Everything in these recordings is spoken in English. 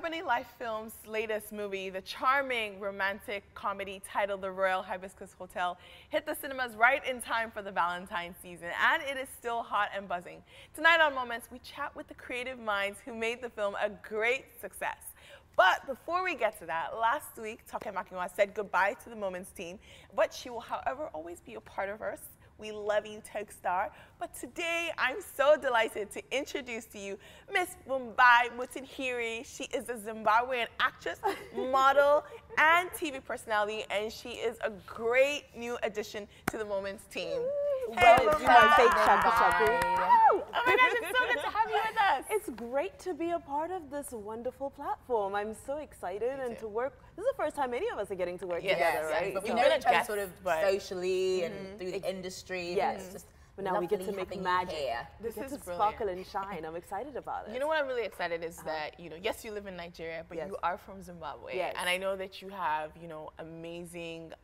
EbonyLife Film's latest movie, the charming romantic comedy titled The Royal Hibiscus Hotel, hit the cinemas right in time for the Valentine's season, and it is still hot and buzzing. Tonight on Moments, we chat with the creative minds who made the film a great success. But before we get to that, last week, Toke Makinwa said goodbye to the Moments team, but she will, however, always be a part of us. We love you, Toke Star. But today, I'm so delighted to introduce to you Miss Vimbai Mutinhiri. She is a Zimbabwean actress, model, and TV personality, and she is a great new addition to the Moments team. Well, Hey, it's my fake shaku shaku. Oh my gosh, it's so good to have you with us. It's great to be a part of this wonderful platform. I'm so excited and to work. This is the first time any of us are getting to work together, right? But we So know each other guests, sort of but socially and through the industry. Yes. It's just But now we get to lovely make having you magic. here. We This get is to brilliant. sparkle and shine. I'm excited about it. You know what I'm really excited is that, you know, yes, you live in Nigeria, but Yes. you are from Zimbabwe. Yes. And I know that you have, you know, amazing,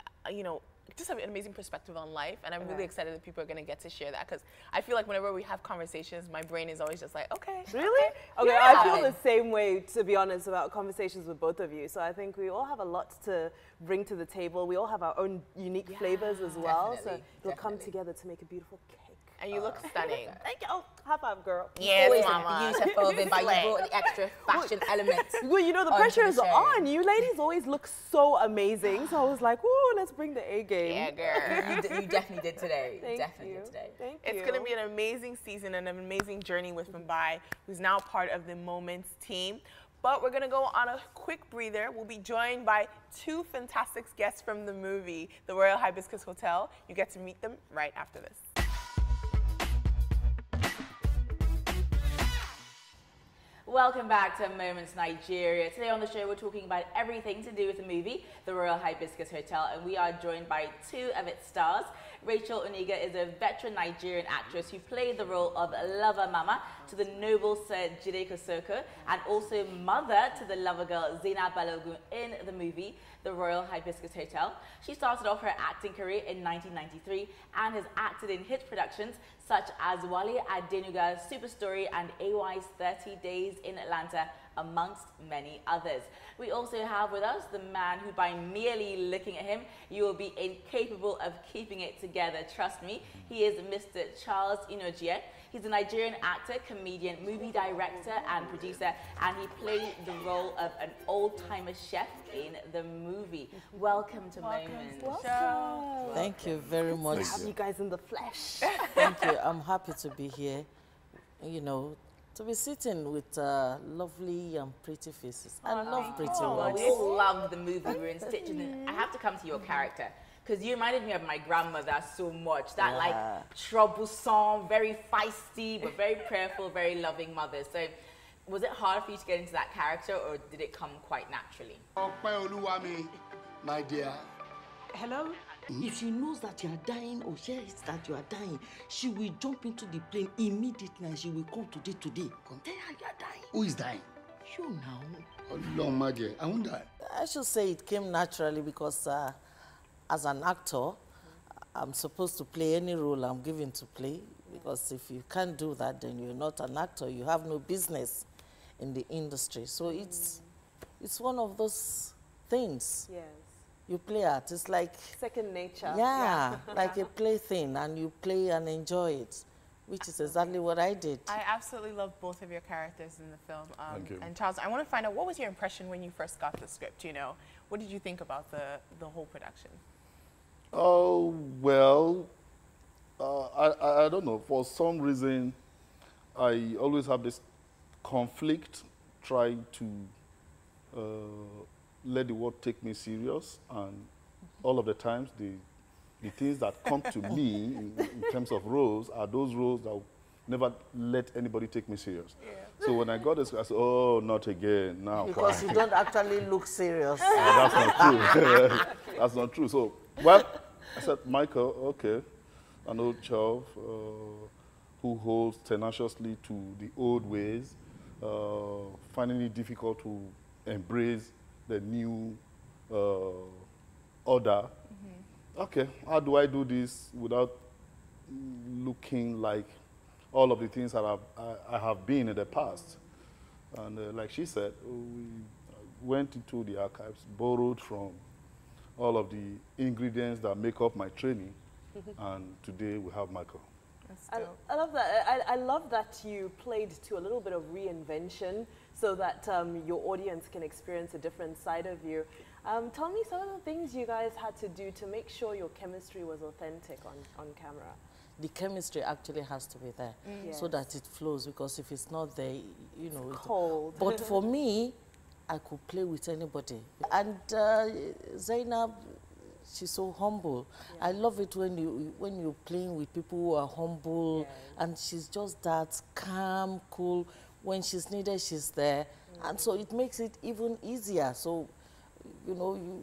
just have an amazing perspective on life. And I'm really excited that people are going to get to share that, because I feel like whenever we have conversations, my brain is always just like, okay. Really? Okay, Yeah. I feel the same way, to be honest, about conversations with both of you. So I think we all have a lot to bring to the table. We all have our own unique flavors as well. Definitely, So we'll come definitely. together to make a beautiful cake. And you look stunning. Thank you. Oh, high five, girl. Yes, Always mama. beautiful, Vimbai. You brought the extra fashion element. Well, you know, the onto pressure the is show. on. You ladies always look so amazing. So I was like, ooh, let's bring the A game. Yeah, girl. You definitely did today. Thank Definitely you. did today. Thank It's you. going to be an amazing season and an amazing journey with Vimbai, who's now part of the Moments team. But we're going to go on a quick breather. We'll be joined by two fantastic guests from the movie, The Royal Hibiscus Hotel. You get to meet them right after this. Welcome back to Moments Nigeria. Today on the show, we're talking about everything to do with the movie, The Royal Hibiscus Hotel, and we are joined by two of its stars. Racheal Oniga is a veteran Nigerian actress who played the role of lover mama to the noble Sir Jide Kosoko, and also mother to the lover girl Zainab Balogun in the movie, The Royal Hibiscus Hotel. She started off her acting career in 1993 and has acted in hit productions such as Wale Adenuga's Super Story and AY's 30 Days in Atlanta, amongst many others. We also have with us the man who, by merely looking at him, you will be incapable of keeping it together. Trust me, he is Mr. Charles Inojie. He's a Nigerian actor, comedian, movie director and producer, and he played the role of an old-timer chef in the movie. Welcome to Moments. Welcome. Thank you very much. To have you guys in the flesh. Thank you. I'm happy to be here. You know, to be sitting with lovely and pretty faces. I love pretty ones. We loved the movie. We were in stitches. And I have to come to your character, because you reminded me of my grandmother so much. That like troublesome, very feisty, but very prayerful, very loving mother. So was it hard for you to get into that character, or did it come quite naturally? My dear. Hello? If she knows that you are dying or shares that you are dying, she will jump into the plane immediately and she will come today. Come tell her you are dying. Who is dying? You now. Oh, Lord, my dear. I won't die. I should say it came naturally because as an actor, I'm supposed to play any role I'm given to play, because if you can't do that, then you're not an actor. You have no business in the industry. So it's one of those things. Yes. You play at. It's like, Second nature. yeah, like a plaything, and you play and enjoy it, which is exactly what I did. I absolutely love both of your characters in the film. Thank you. And Charles, I want to find out, what was your impression when you first got the script, you know? What did you think about the whole production? Oh, well, I don't know. For some reason, I always have this conflict trying to let the world take me serious. And all of the times, the things that come to me in terms of roles are those roles that will never let anybody take me serious. Yeah. So when I got this, I said, oh, not again. Now, Because you don't actually look serious. that's not true. That's not true. So, well, I said, Michael, okay, an old child who holds tenaciously to the old ways, finding it difficult to embrace the new order. Okay, how do I do this without looking like all of the things that I have been in the past? And like she said, we went into the archives, borrowed from all of the ingredients that make up my training, and today we have Michael. I love that. I love that you played to a little bit of reinvention so that your audience can experience a different side of you. Tell me some of the things you guys had to do to make sure your chemistry was authentic on camera. The chemistry actually has to be there so that it flows, because if it's not there, you know. It's cold. But for me, I could play with anybody. And Zainab, she's so humble. I love it when you're playing with people who are humble, and she's just that calm, cool. When she's needed, she's there. And so it makes it even easier. So, you know,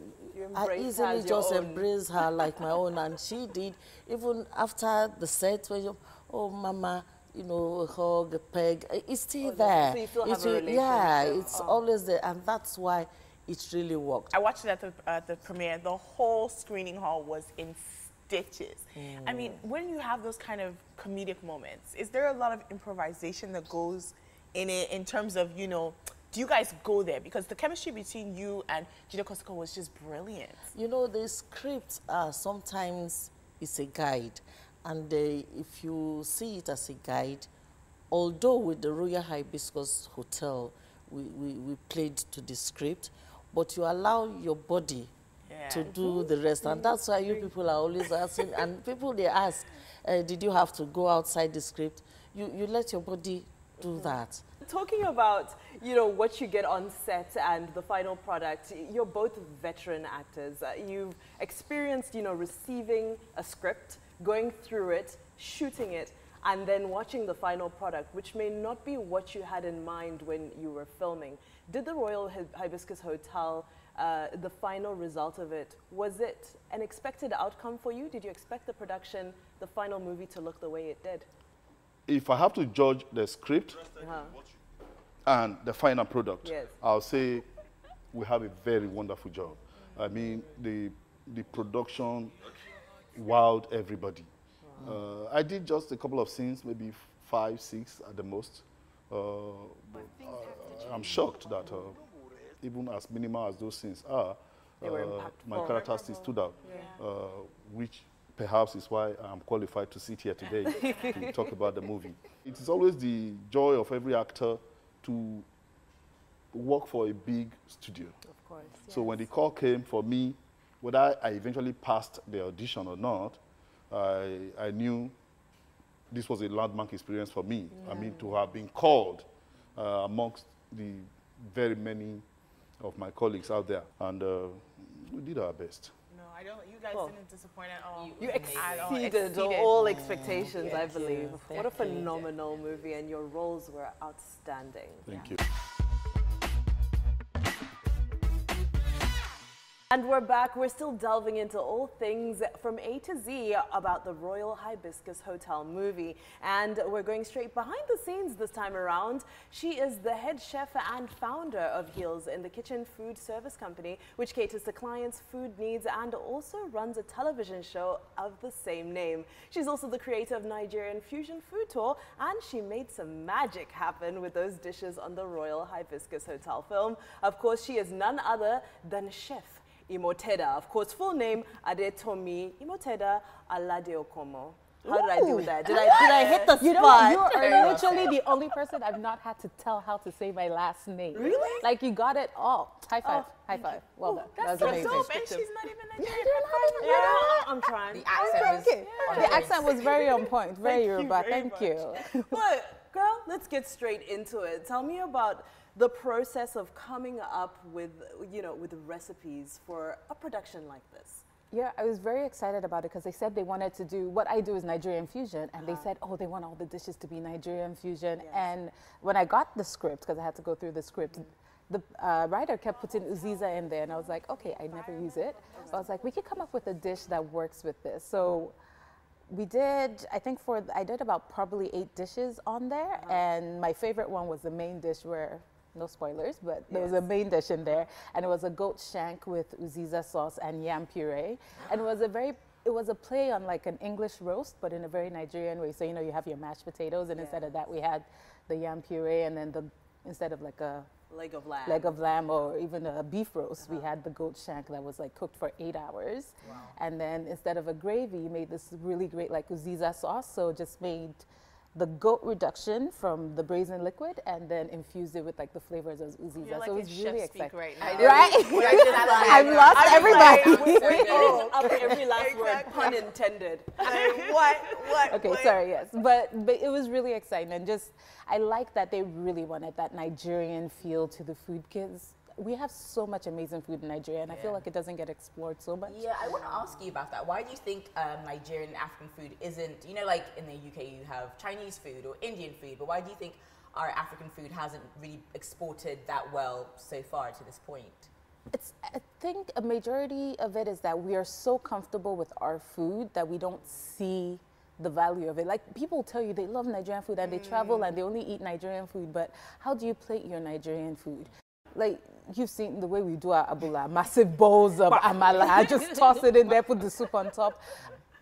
I easily just embrace her like my own, and she did. Even after the set, when you, oh, Mama, you know, a hug, a peg, it's still there. So you still have a relationship. Yeah, it's always there, and that's why it really worked. I watched it at the premiere. The whole screening hall was in stitches. I mean, when you have those kind of comedic moments, is there a lot of improvisation that goes in it in terms of, you know, do you guys go there? Because the chemistry between you and Jide Kosoko was just brilliant. You know, the script sometimes is a guide. And if you see it as a guide, although with the Royal Hibiscus Hotel, we played to the script, but you allow your body to do the rest. And that's why you people are always asking, and people, they ask, did you have to go outside the script? You let your body do that. Talking about, you know, what you get on set and the final product, you're both veteran actors. You've experienced, you know, receiving a script, going through it, shooting it, and then watching the final product, which may not be what you had in mind when you were filming. Did the Royal Hibiscus Hotel, the final result of it, was it an expected outcome for you? Did you expect the production, the final movie, to look the way it did? If I have to judge the script and the final product, I'll say we have a very wonderful job. I mean, the production wowed everybody. I did just a couple of scenes, maybe 5, 6 at the most. But I'm shocked that even as minimal as those scenes are, my character still stood out, which perhaps is why I'm qualified to sit here today to talk about the movie. It is always the joy of every actor to work for a big studio. Of course. So when the call came for me, whether I eventually passed the audition or not, I knew this was a landmark experience for me. I mean, to have been called amongst the very many of my colleagues out there. And we did our best. No, I don't. You guys didn't disappoint at all. You exceeded all expectations, I believe. What a phenomenal movie, and your roles were outstanding. Thank you. And we're back. We're still delving into all things from A to Z about the Royal Hibiscus Hotel movie. And we're going straight behind the scenes this time around. She is the head chef and founder of Heels in the Kitchen Food Service Company, which caters to clients' food needs and also runs a television show of the same name. She's also the creator of Nigerian Fusion Food Tour, and she made some magic happen with those dishes on the Royal Hibiscus Hotel film. Of course, she is none other than Chef Imoteda. Of course, full name, Adetomi Imoteda Aladeokomo. How did I do that? Did I hit the spot? You know, you are literally the only person I've not had to tell how to say my last name. Really? Like, you got it all. High five. High five. Well done. That's that was so amazing. dope, and she's not even Nigerian. I'm trying. The accent was The accent was very on point. Very Yoruba. very Thank you. But, girl, let's get straight into it. Tell me about the process of coming up with, you know, with recipes for a production like this. Yeah, I was very excited about it because they said they wanted to do, what I do is Nigerian fusion, and they said, oh, they want all the dishes to be Nigerian fusion. And when I got the script, because I had to go through the script, the writer kept putting uziza in there, and I was like, okay, I never use it. But I was like, we could come up with a dish that works with this. So we did, I think I did about probably 8 dishes on there, and my favorite one was the main dish where, no spoilers, but there was a main dish in there, and it was a goat shank with uziza sauce and yam puree, and it was a play on like an English roast, but in a very Nigerian way. So, you know, you have your mashed potatoes, and instead of that, we had the yam puree, and then instead of like a leg of lamb, or even a beef roast. We had the goat shank that was like cooked for 8 hours. Wow. And then instead of a gravy, made this really great like uziza sauce. So just made the goat reduction from the braised liquid and then infused it with like the flavors of uziza. You're like so it was really exciting. right now. Right? I've lost everybody. Up every last word, pun intended. What? Okay, sorry, yes. But it was really exciting, and just, I like that they really wanted that Nigerian feel to the food, because we have so much amazing food in Nigeria, and I feel like it doesn't get explored so much. Yeah, I want to ask you about that. Why do you think Nigerian and African food isn't, you know, like in the UK you have Chinese food or Indian food, but why do you think our African food hasn't really exported that well so far to this point? I think a majority of it is that we are so comfortable with our food that we don't see the value of it. Like, people tell you they love Nigerian food and they travel and they only eat Nigerian food, but how do you plate your Nigerian food? Like, you've seen the way we do our abula, massive bowls of amala. I just toss it in there, put the soup on top.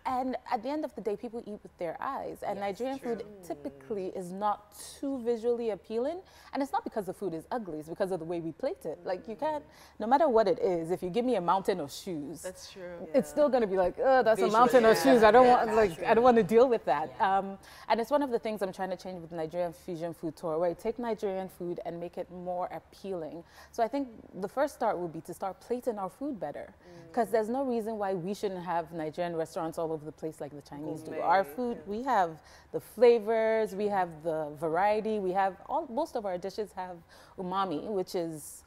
And at the end of the day, people eat with their eyes. And Nigerian food typically is not too visually appealing. And it's not because the food is ugly, it's because of the way we plate it. Like, you can't, no matter what it is, if you give me a mountain of shoes, that's true. It's still going to be like, oh, that's a mountain of shoes. I don't want, like, I don't want to deal with that. And it's one of the things I'm trying to change with the Nigerian Fusion Food Tour, where I take Nigerian food and make it more appealing. So I think the first start would be to start plating our food better. Because there's no reason why we shouldn't have Nigerian restaurants all over the place like the Chinese do. Our food, we have the flavors, we have the variety, we have most of our dishes have umami, which is,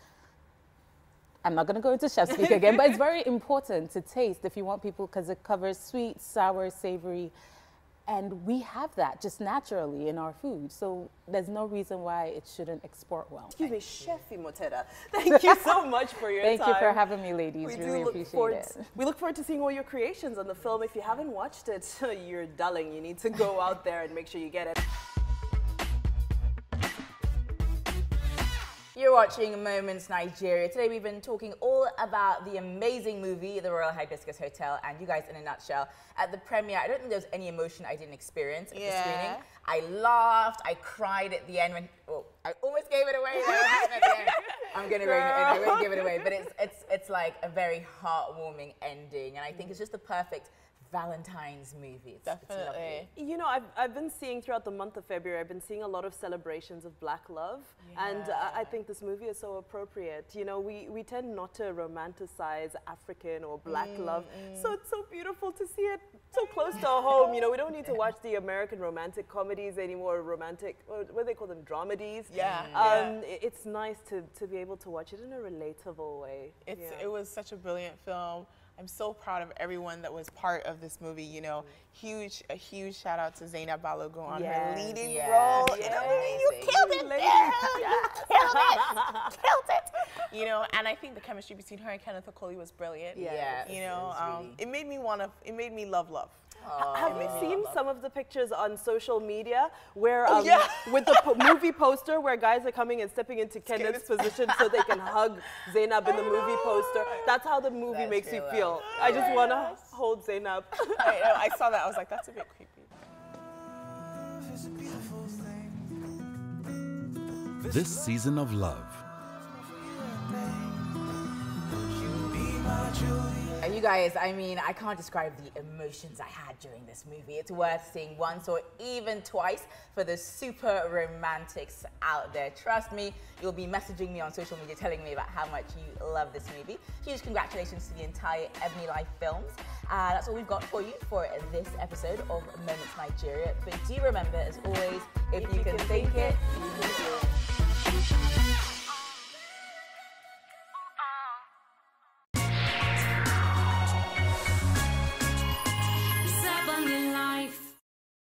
I'm not going to go into chef speak again, but it's very important to taste if you want people, because it covers sweet, sour, savory. And we have that just naturally in our food. So there's no reason why it shouldn't export well. Excuse me, Chef Imoteda, thank you so much for your time. Thank you for having me, ladies. We really appreciate it. We look forward to seeing all your creations on the film. If you haven't watched it, you're dulling. You need to go out there and make sure you get it. You're watching Moments Nigeria. Today we've been talking all about the amazing movie, The Royal Hibiscus Hotel, and you guys, in a nutshell, at the premiere, I don't think there was any emotion I didn't experience at the screening. I laughed, I cried at the end when, I almost gave it away. I'm going to ruin it, and I won't give it away, but it's like a very heartwarming ending, and I think it's just the perfect Valentine's movie. Definitely. You know, I've been seeing throughout the month of February, I've been seeing a lot of celebrations of Black love. And I think this movie is so appropriate. You know, we tend not to romanticize African or Black love. So it's so beautiful to see it so close to home. You know, we don't need to watch the American romantic comedies anymore, romantic, what do they call them, dramedies? It's nice to be able to watch it in a relatable way. It was such a brilliant film. I'm so proud of everyone that was part of this movie. You know, a huge shout out to Zainab Balogun on her leading role. You killed it, girl. You killed it. You know, and I think the chemistry between her and Kenneth Okoli was brilliant. You know, it made me love love. Have you seen some of the pictures on social media where with the movie poster where guys are coming and stepping into Kenneth's position so they can hug Zainab in the movie poster? That's how the movie makes you feel. I just want to hold Zainab. I saw that. I was like, that's a bit creepy. This season of love. You guys, I mean, I can't describe the emotions I had during this movie. It's worth seeing once or even twice for the super romantics out there. Trust me, you'll be messaging me on social media telling me about how much you love this movie. Huge congratulations to the entire EbonyLife Films. That's all we've got for you for this episode of Moments Nigeria. But do remember, as always, if you can think it, you can do it.